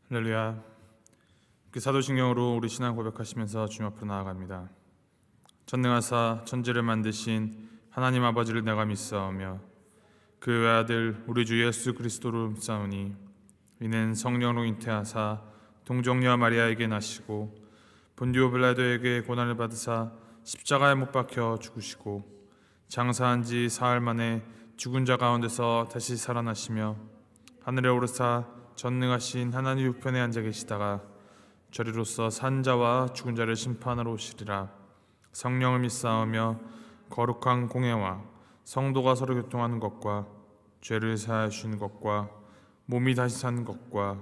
할렐루야. 사도신경으로 우리 신앙 고백하시면서 주님 앞으로 나아갑니다. 전능하사 천지를 만드신 하나님 아버지를 내가 믿사오며 그 외아들 우리 주 예수 그리스도를 믿사오니 이는 성령으로 잉태하사 동정녀 마리아에게 나시고 본디오 빌라도에게 고난을 받으사 십자가에 못 박혀 죽으시고 장사한 지 사흘 만에 죽은 자 가운데서 다시 살아나시며 하늘에 오르사 전능하신 하나님 우편에 앉아 계시다가 저리로서 산 자와 죽은 자를 심판하러 오시리라. 성령을 믿사오며 거룩한 공회와 성도가 서로 교통하는 것과 죄를 사하여 주시는 것과 몸이 다시 사는 것과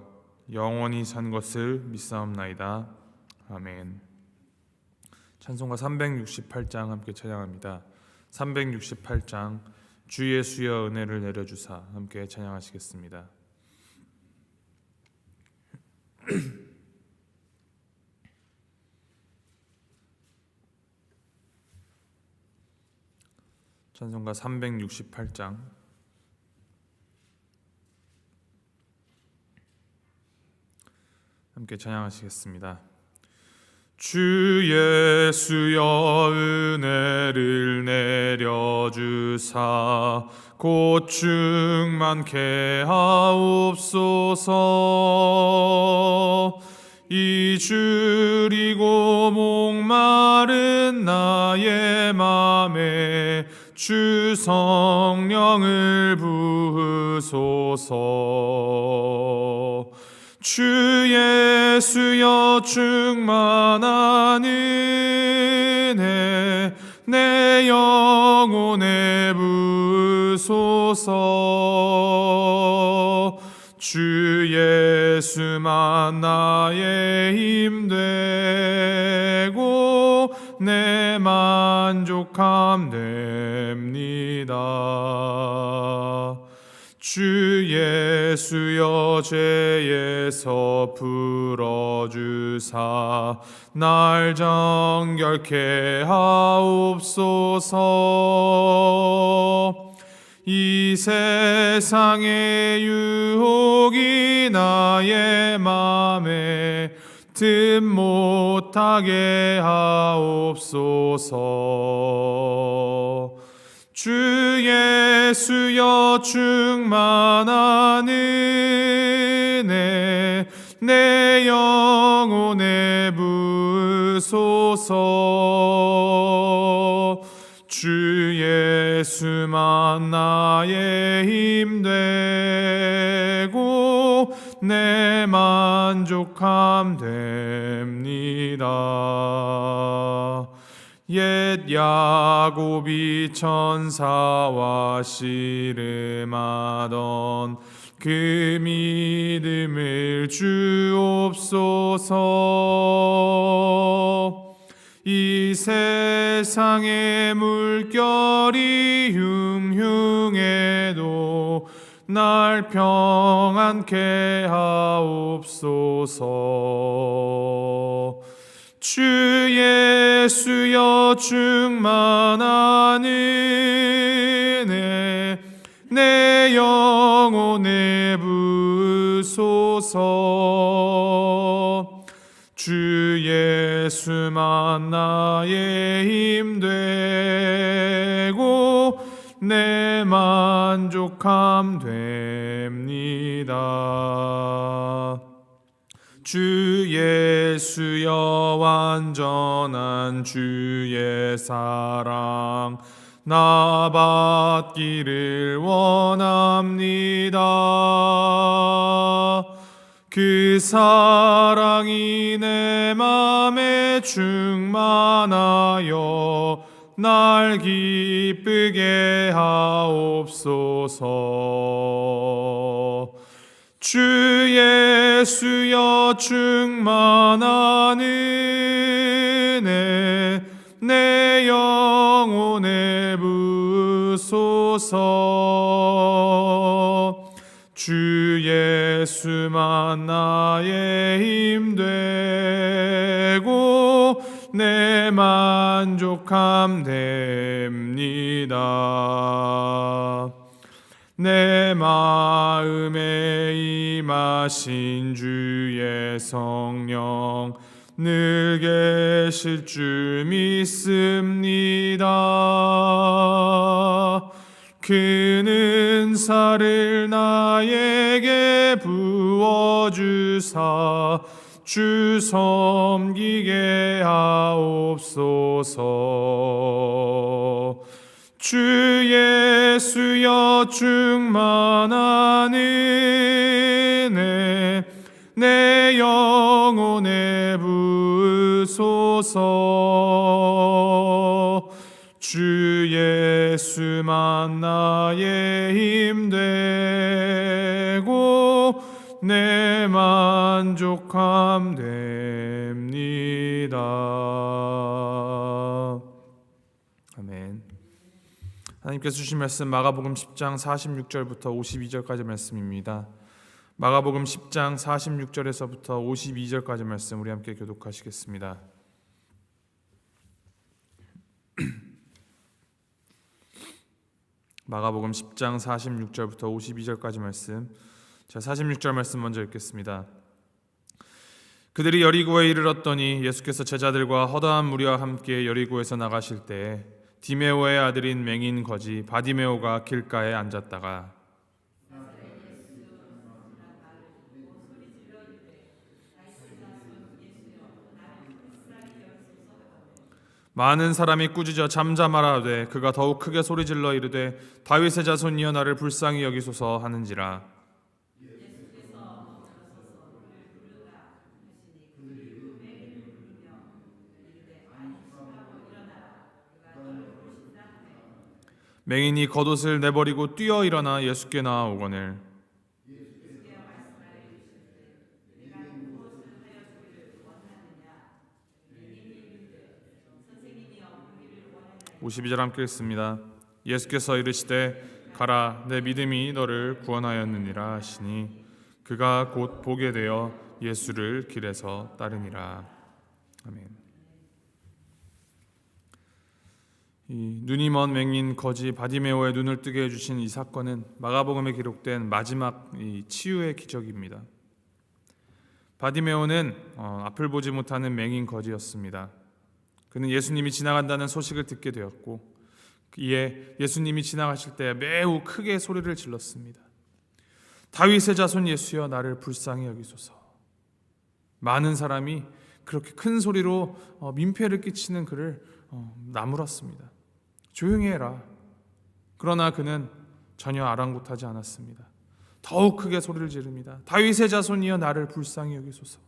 영원히 사는 것을 믿사옵나이다. 아멘. 찬송가 368장 함께 찬양합니다. 368장 주 예수여 은혜를 내려주사 함께 찬양하시겠습니다. 찬송가 368장 함께 찬양하시겠습니다. 주 예수여 은혜를 내려주사 곧 충만케 하옵소서. 이주리고 목마른 나의 맘에 주 성령을 부으소서. 주 예수여 충만한 은혜 내 영혼에 부으소서. 주 예수만 나의 힘 되고 내 만족함 됩니다. 주 예수여 죄에서 풀어주사 날 정결케 하옵소서. 이 세상의 유혹이 나의 맘에 틈 못하게 하옵소서. 주 예수여 충만한 은혜 내 영혼에 부으소서. 주 예수만 나의 힘 되고 내 만족함 됩니다. 옛 야곱이 천사와 씨름하던 그 믿음을 주옵소서. 이 세상의 물결이 흉흉해도 날 평안케 하옵소서. 주 예수여 충만한 은혜 내 영혼에 부으소서. 주 예수만 나의 힘 되고 내 만족함 됩니다. 주 예수여 완전한 주의 사랑 나 받기를 원합니다. 그 사랑이 내 맘에 충만하여 날 기쁘게 하옵소서. 주 예수여 충만한 은혜 내 영혼에 부으소서. 주 예수만 나의 힘 되고 내 만족함 됩니다. 내 마음에 임하신 주의 성령 늘 계실 줄 믿습니다. 그는 은사를 나에게 부어주사 주 섬기게 하옵소서. 주 예수여 충만한 은혜 내 영혼에 부으소서. 주 예수만 나의 힘 되고 내 만족함 됩니다. 아멘. 하나님께서 주신 말씀 마가복음 10장 46절부터 52절까지 말씀입니다. 마가복음 10장 46절에서부터 52절까지 말씀 우리 함께 교독하시겠습니다. 마가복음 10장 46절부터 52절까지 말씀. 자, 46절 말씀 먼저 읽겠습니다. 그들이 여리고에 이르렀더니 예수께서 제자들과 허다한 무리와 함께 여리고에서 나가실 때에 디메오의 아들인 맹인 거지 바디메오가 길가에 앉았다가 많은 사람이 꾸짖어 잠잠하라되 그가 더욱 크게 소리질러 이르되 다윗의 자손이여 나를 불쌍히 여기소서 하는지라. 맹인이 겉옷을 내버리고 뛰어 일어나 예수께 나아오거늘 (52절) 함께 읽습니다. 예수께서 이르시되 가라 내 믿음이 너를 구원하였느니라 하시니 그가 곧 보게 되어 예수를 길에서 따르니라. 아멘. 이 눈이 먼 맹인 거지 바디메오의 눈을 뜨게 해주신 이 사건은 마가복음에 기록된 마지막 치유의 기적입니다. 바디메오는 앞을 보지 못하는 맹인 거지였습니다. 그는 예수님이 지나간다는 소식을 듣게 되었고 이에 예수님이 지나가실 때 매우 크게 소리를 질렀습니다. 다윗의 자손 예수여 나를 불쌍히 여기소서. 많은 사람이 그렇게 큰 소리로 민폐를 끼치는 그를 나무랐습니다. 조용히 해라. 그러나 그는 전혀 아랑곳하지 않았습니다. 더욱 크게 소리를 지릅니다. 다윗의 자손이여 나를 불쌍히 여기소서.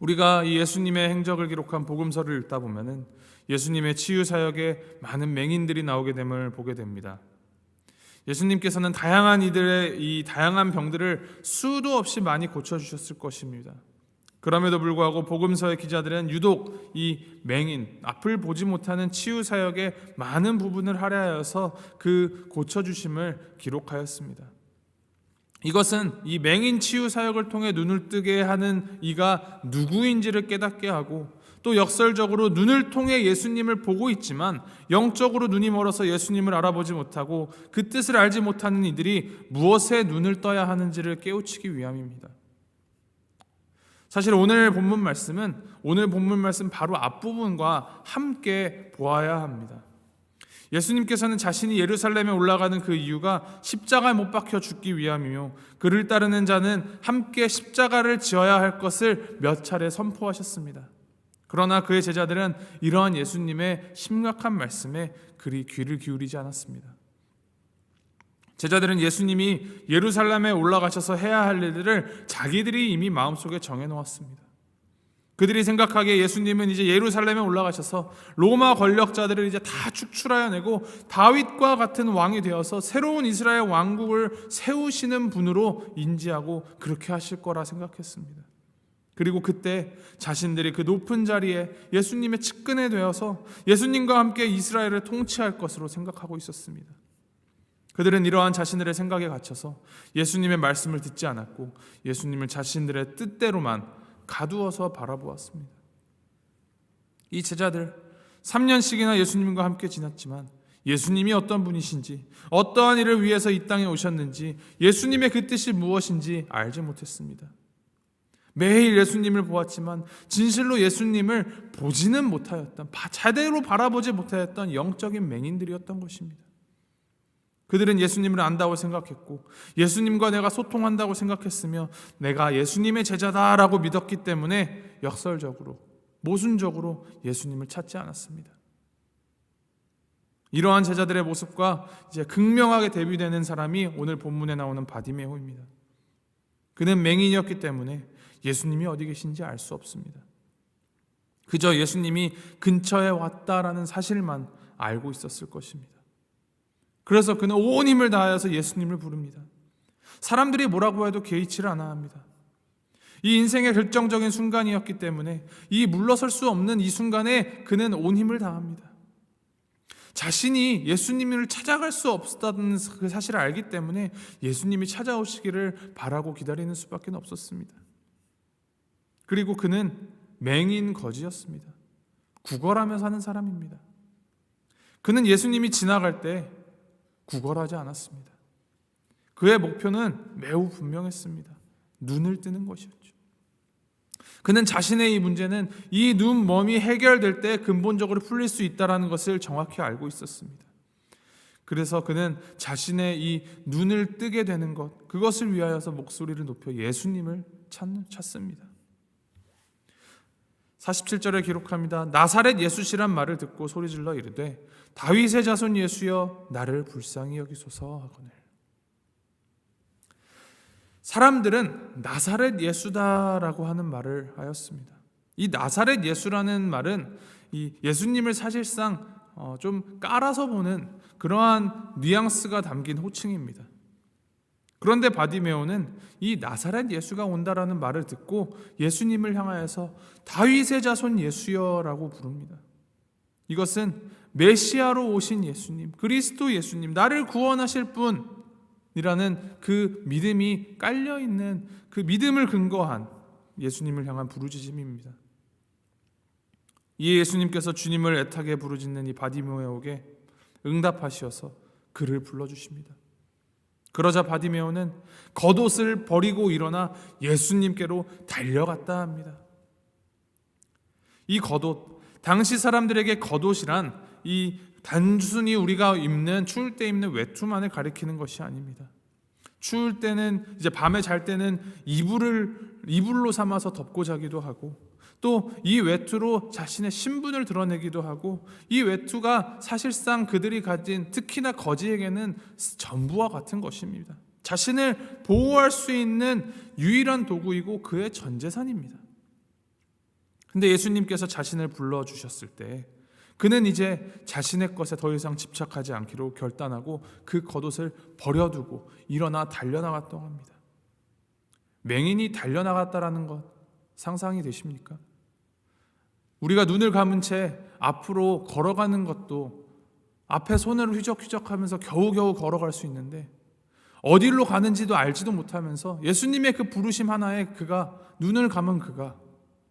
우리가 이 예수님의 행적을 기록한 복음서를 읽다 보면은 예수님의 치유 사역에 많은 맹인들이 나오게 됨을 보게 됩니다. 예수님께서는 다양한 이들의 이 다양한 병들을 수도 없이 많이 고쳐주셨을 것입니다. 그럼에도 불구하고 복음서의 기자들은 유독 이 맹인, 앞을 보지 못하는 치유 사역의 많은 부분을 할애하여서 그 고쳐주심을 기록하였습니다. 이것은 이 맹인 치유 사역을 통해 눈을 뜨게 하는 이가 누구인지를 깨닫게 하고 또 역설적으로 눈을 통해 예수님을 보고 있지만 영적으로 눈이 멀어서 예수님을 알아보지 못하고 그 뜻을 알지 못하는 이들이 무엇에 눈을 떠야 하는지를 깨우치기 위함입니다. 사실 오늘 본문 말씀 바로 앞부분과 함께 보아야 합니다. 예수님께서는 자신이 예루살렘에 올라가는 그 이유가 십자가에 못 박혀 죽기 위함이며 그를 따르는 자는 함께 십자가를 지어야 할 것을 몇 차례 선포하셨습니다. 그러나 그의 제자들은 이러한 예수님의 심각한 말씀에 그리 귀를 기울이지 않았습니다. 제자들은 예수님이 예루살렘에 올라가셔서 해야 할 일들을 자기들이 이미 마음속에 정해놓았습니다. 그들이 생각하기에 예수님은 이제 예루살렘에 올라가셔서 로마 권력자들을 이제 다 축출하여내고 다윗과 같은 왕이 되어서 새로운 이스라엘 왕국을 세우시는 분으로 인지하고 그렇게 하실 거라 생각했습니다. 그리고 그때 자신들이 그 높은 자리에 예수님의 측근에 되어서 예수님과 함께 이스라엘을 통치할 것으로 생각하고 있었습니다. 그들은 이러한 자신들의 생각에 갇혀서 예수님의 말씀을 듣지 않았고 예수님을 자신들의 뜻대로만 가두어서 바라보았습니다. 이 제자들 3년씩이나 예수님과 함께 지냈지만 예수님이 어떤 분이신지, 어떠한 일을 위해서 이 땅에 오셨는지, 예수님의 그 뜻이 무엇인지 알지 못했습니다. 매일 예수님을 보았지만 진실로 예수님을 보지는 못하였던, 제대로 바라보지 못하였던 영적인 맹인들이었던 것입니다. 그들은 예수님을 안다고 생각했고 예수님과 내가 소통한다고 생각했으며 내가 예수님의 제자다라고 믿었기 때문에 역설적으로, 모순적으로 예수님을 찾지 않았습니다. 이러한 제자들의 모습과 이제 극명하게 대비되는 사람이 오늘 본문에 나오는 바디메오입니다. 그는 맹인이었기 때문에 예수님이 어디 계신지 알 수 없습니다. 그저 예수님이 근처에 왔다라는 사실만 알고 있었을 것입니다. 그래서 그는 온 힘을 다하여서 예수님을 부릅니다. 사람들이 뭐라고 해도 개의치를 않아 합니다. 이 인생의 결정적인 순간이었기 때문에 이 물러설 수 없는 이 순간에 그는 온 힘을 다합니다. 자신이 예수님을 찾아갈 수 없다는 그 사실을 알기 때문에 예수님이 찾아오시기를 바라고 기다리는 수밖에 없었습니다. 그리고 그는 맹인 거지였습니다. 구걸하며 사는 사람입니다. 그는 예수님이 지나갈 때 구걸하지 않았습니다. 그의 목표는 매우 분명했습니다. 눈을 뜨는 것이었죠. 그는 자신의 이 문제는 이 눈먼이 해결될 때 근본적으로 풀릴 수 있다는 것을 정확히 알고 있었습니다. 그래서 그는 자신의 이 눈을 뜨게 되는 것, 그것을 위하여서 목소리를 높여 예수님을 찾습니다. 47절에 기록합니다. 나사렛 예수시란 말을 듣고 소리질러 이르되 다윗의 자손 예수여 나를 불쌍히 여기소서 하거늘. 사람들은 나사렛 예수다라고 하는 말을 하였습니다. 이 나사렛 예수라는 말은 이 예수님을 사실상 좀 깔아서 보는 그러한 뉘앙스가 담긴 호칭입니다. 그런데 바디메오는 이 나사렛 예수가 온다라는 말을 듣고 예수님을 향하여서 다윗의 자손 예수여라고 부릅니다. 이것은 메시아로 오신 예수님, 그리스도 예수님, 나를 구원하실 분이라는 그 믿음이 깔려있는 그 믿음을 근거한 예수님을 향한 부르짖음입니다. 이 예수님께서 주님을 애타게 부르짖는 이 바디메오에게 응답하시어서 그를 불러주십니다. 그러자 바디메오는 겉옷을 버리고 일어나 예수님께로 달려갔다 합니다. 이 겉옷, 당시 사람들에게 겉옷이란 이 단순히 우리가 입는, 추울 때 입는 외투만을 가리키는 것이 아닙니다. 추울 때는, 이제 밤에 잘 때는 이불로 삼아서 덮고 자기도 하고, 또 이 외투로 자신의 신분을 드러내기도 하고, 이 외투가 사실상 그들이 가진, 특히나 거지에게는 전부와 같은 것입니다. 자신을 보호할 수 있는 유일한 도구이고 그의 전 재산입니다. 근데 예수님께서 자신을 불러주셨을 때 그는 이제 자신의 것에 더 이상 집착하지 않기로 결단하고 그 겉옷을 버려두고 일어나 달려나갔다고 합니다. 맹인이 달려나갔다라는 것 상상이 되십니까? 우리가 눈을 감은 채 앞으로 걸어가는 것도 앞에 손을 휘적휘적하면서 겨우겨우 걸어갈 수 있는데 어디로 가는지도 알지도 못하면서 예수님의 그 부르심 하나에 그가, 눈을 감은 그가,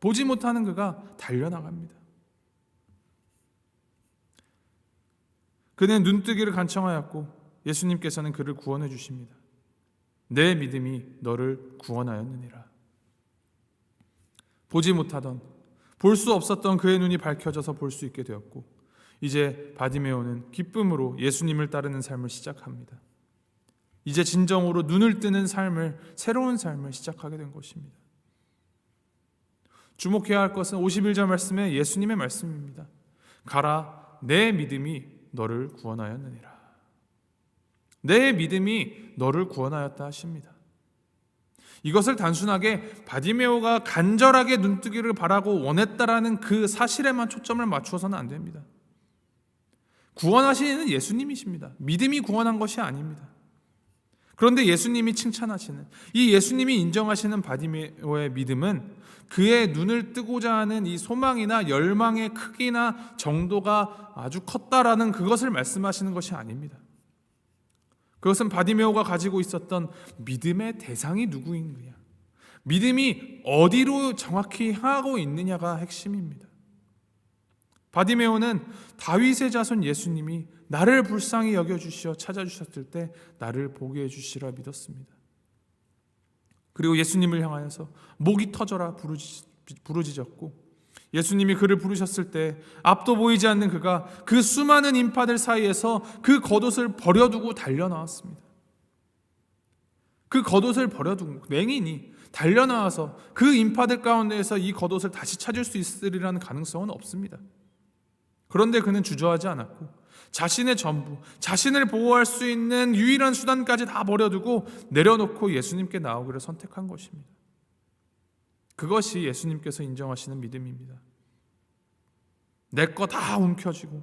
보지 못하는 그가 달려나갑니다. 그는 눈뜨기를 간청하였고 예수님께서는 그를 구원해 주십니다. 내 믿음이 너를 구원하였느니라. 보지 못하던, 볼 수 없었던 그의 눈이 밝혀져서 볼 수 있게 되었고 이제 바디메오는 기쁨으로 예수님을 따르는 삶을 시작합니다. 이제 진정으로 눈을 뜨는 삶을, 새로운 삶을 시작하게 된 것입니다. 주목해야 할 것은 51절 말씀에 예수님의 말씀입니다. 가라, 내 믿음이 너를 구원하였느니라. 내 믿음이 너를 구원하였다 하십니다. 이것을 단순하게 바디메오가 간절하게 눈뜨기를 바라고 원했다라는 그 사실에만 초점을 맞추어서는 안 됩니다. 구원하시는 예수님이십니다. 믿음이 구원한 것이 아닙니다. 그런데 예수님이 칭찬하시는, 이 예수님이 인정하시는 바디메오의 믿음은 그의 눈을 뜨고자 하는 이 소망이나 열망의 크기나 정도가 아주 컸다라는 그것을 말씀하시는 것이 아닙니다. 그것은 바디메오가 가지고 있었던 믿음의 대상이 누구인가, 믿음이 어디로 정확히 향하고 있느냐가 핵심입니다. 바디메오는 다윗의 자손 예수님이 나를 불쌍히 여겨주시어 찾아주셨을 때 나를 보게 해주시라 믿었습니다. 그리고 예수님을 향하여서 목이 터져라 부르짖었고, 예수님이 그를 부르셨을 때 앞도 보이지 않는 그가 그 수많은 인파들 사이에서 그 겉옷을 버려두고 달려나왔습니다. 그 겉옷을 버려두고 맹인이 달려나와서 그 인파들 가운데에서 이 겉옷을 다시 찾을 수 있으리라는 가능성은 없습니다. 그런데 그는 주저하지 않았고 자신의 전부, 자신을 보호할 수 있는 유일한 수단까지 다 버려두고 내려놓고 예수님께 나오기를 선택한 것입니다. 그것이 예수님께서 인정하시는 믿음입니다. 내 거 다 움켜쥐고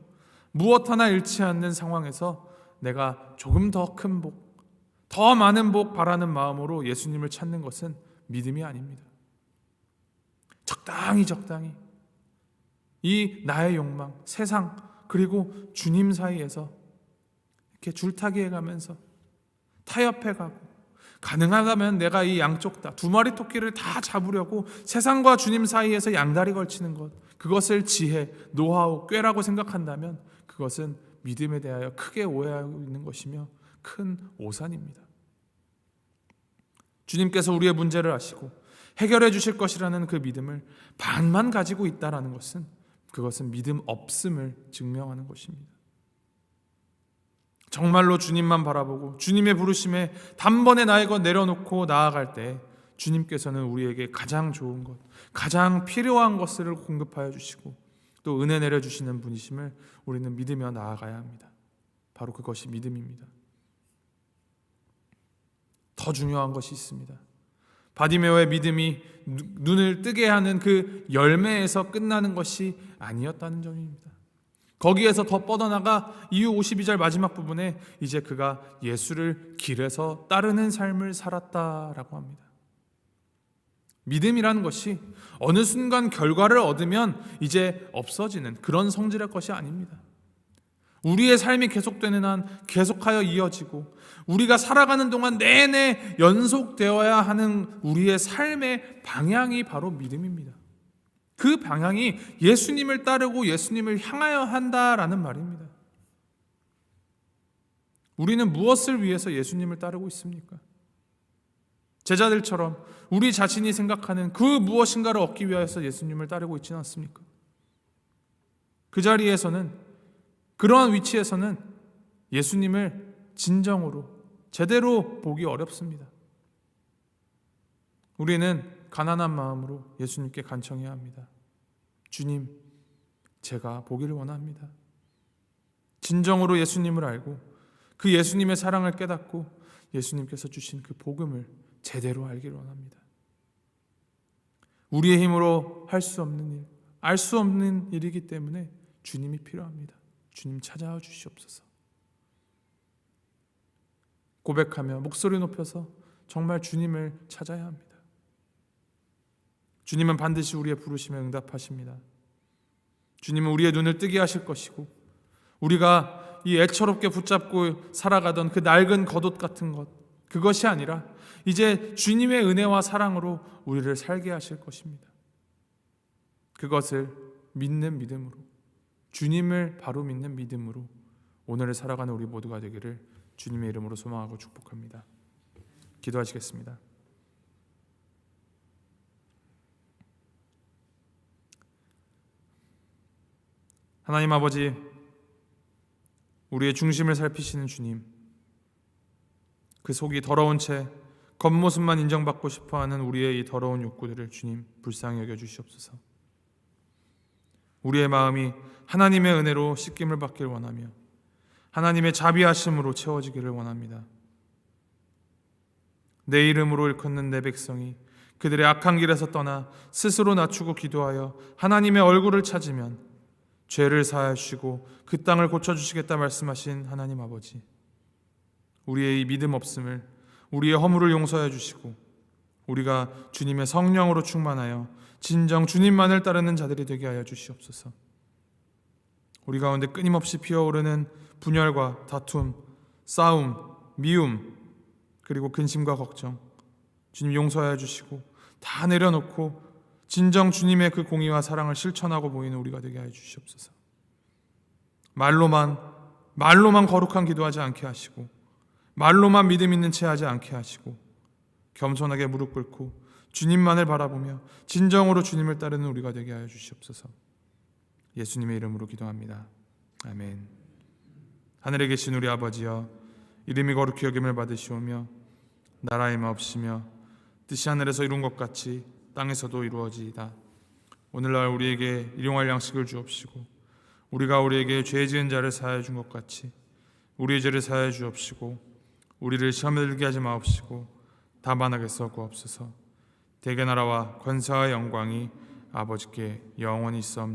무엇 하나 잃지 않는 상황에서 내가 조금 더 큰 복, 더 많은 복 바라는 마음으로 예수님을 찾는 것은 믿음이 아닙니다. 적당히 이 나의 욕망, 세상 그리고 주님 사이에서 이렇게 줄타기 해가면서 타협해가고, 가능하다면 내가 이 양쪽 다 두 마리 토끼를 다 잡으려고 세상과 주님 사이에서 양다리 걸치는 것, 그것을 지혜, 노하우, 꾀라고 생각한다면 그것은 믿음에 대하여 크게 오해하고 있는 것이며 큰 오산입니다. 주님께서 우리의 문제를 아시고 해결해 주실 것이라는 그 믿음을 반만 가지고 있다라는 것은 그것은 믿음 없음을 증명하는 것입니다. 정말로 주님만 바라보고 주님의 부르심에 단번에 나의 것 내려놓고 나아갈 때 주님께서는 우리에게 가장 좋은 것, 가장 필요한 것을 공급하여 주시고 또 은혜 내려주시는 분이심을 우리는 믿으며 나아가야 합니다. 바로 그것이 믿음입니다. 더 중요한 것이 있습니다. 바디메오의 믿음이 눈을 뜨게 하는 그 열매에서 끝나는 것이 아니었다는 점입니다. 거기에서 더 뻗어나가 이후 52절 마지막 부분에 이제 그가 예수를 길에서 따르는 삶을 살았다라고 합니다. 믿음이라는 것이 어느 순간 결과를 얻으면 이제 없어지는 그런 성질의 것이 아닙니다. 우리의 삶이 계속되는 한 계속하여 이어지고 우리가 살아가는 동안 내내 연속되어야 하는 우리의 삶의 방향이 바로 믿음입니다. 그 방향이 예수님을 따르고 예수님을 향하여 한다라는 말입니다. 우리는 무엇을 위해서 예수님을 따르고 있습니까? 제자들처럼 우리 자신이 생각하는 그 무엇인가를 얻기 위해서 예수님을 따르고 있지는 않습니까? 그 자리에서는, 그러한 위치에서는 예수님을 진정으로 제대로 보기 어렵습니다. 우리는 가난한 마음으로 예수님께 간청해야 합니다. 주님, 제가 보기를 원합니다. 진정으로 예수님을 알고 그 예수님의 사랑을 깨닫고 예수님께서 주신 그 복음을 제대로 알기를 원합니다. 우리의 힘으로 할 수 없는 일, 알 수 없는 일이기 때문에 주님이 필요합니다. 주님 찾아와 주시옵소서. 고백하며 목소리 높여서 정말 주님을 찾아야 합니다. 주님은 반드시 우리의 부르심에 응답하십니다. 주님은 우리의 눈을 뜨게 하실 것이고 우리가 이 애처롭게 붙잡고 살아가던 그 낡은 겉옷 같은 것, 그것이 아니라 이제 주님의 은혜와 사랑으로 우리를 살게 하실 것입니다. 그것을 믿는 믿음으로, 주님을 바로 믿는 믿음으로 오늘을 살아가는 우리 모두가 되기를 주님의 이름으로 소망하고 축복합니다. 기도하시겠습니다. 하나님 아버지, 우리의 중심을 살피시는 주님, 그 속이 더러운 채 겉모습만 인정받고 싶어하는 우리의 이 더러운 욕구들을 주님 불쌍히 여겨주시옵소서. 우리의 마음이 하나님의 은혜로 씻김을 받기를 원하며 하나님의 자비하심으로 채워지기를 원합니다. 내 이름으로 일컫는 내 백성이 그들의 악한 길에서 떠나 스스로 낮추고 기도하여 하나님의 얼굴을 찾으면 죄를 사하여 주시고 그 땅을 고쳐주시겠다 말씀하신 하나님 아버지, 우리의 이 믿음 없음을, 우리의 허물을 용서해 주시고 우리가 주님의 성령으로 충만하여 진정 주님만을 따르는 자들이 되게 하여 주시옵소서. 우리 가운데 끊임없이 피어오르는 분열과 다툼, 싸움, 미움, 그리고 근심과 걱정, 주님 용서하여 주시고 다 내려놓고 진정 주님의 그 공의와 사랑을 실천하고 보이는 우리가 되게 하여 주시옵소서. 말로만 말로만 거룩한 기도하지 않게 하시고 말로만 믿음 있는 채 하지 않게 하시고 겸손하게 무릎 꿇고 주님만을 바라보며 진정으로 주님을 따르는 우리가 되게 하여 주시옵소서. 예수님의 이름으로 기도합니다. 아멘. 하늘에 계신 우리 아버지여, 이름이 거룩히 여김을 받으시오며 나라의 마옵시며 뜻이 하늘에서 이룬 것 같이 땅에서도 이루어지이다. 오늘날 우리에게 일용할 양식을 주옵시고 우리가 우리에게 죄 지은 자를 사하여 준 것 같이 우리의 죄를 사하여 주옵시고 우리를 시험에 들게 하지 마옵시고 다만 하게서 구옵소서. 대개 나라와 권세와 영광이 아버지께 영원히 있사옵나이다.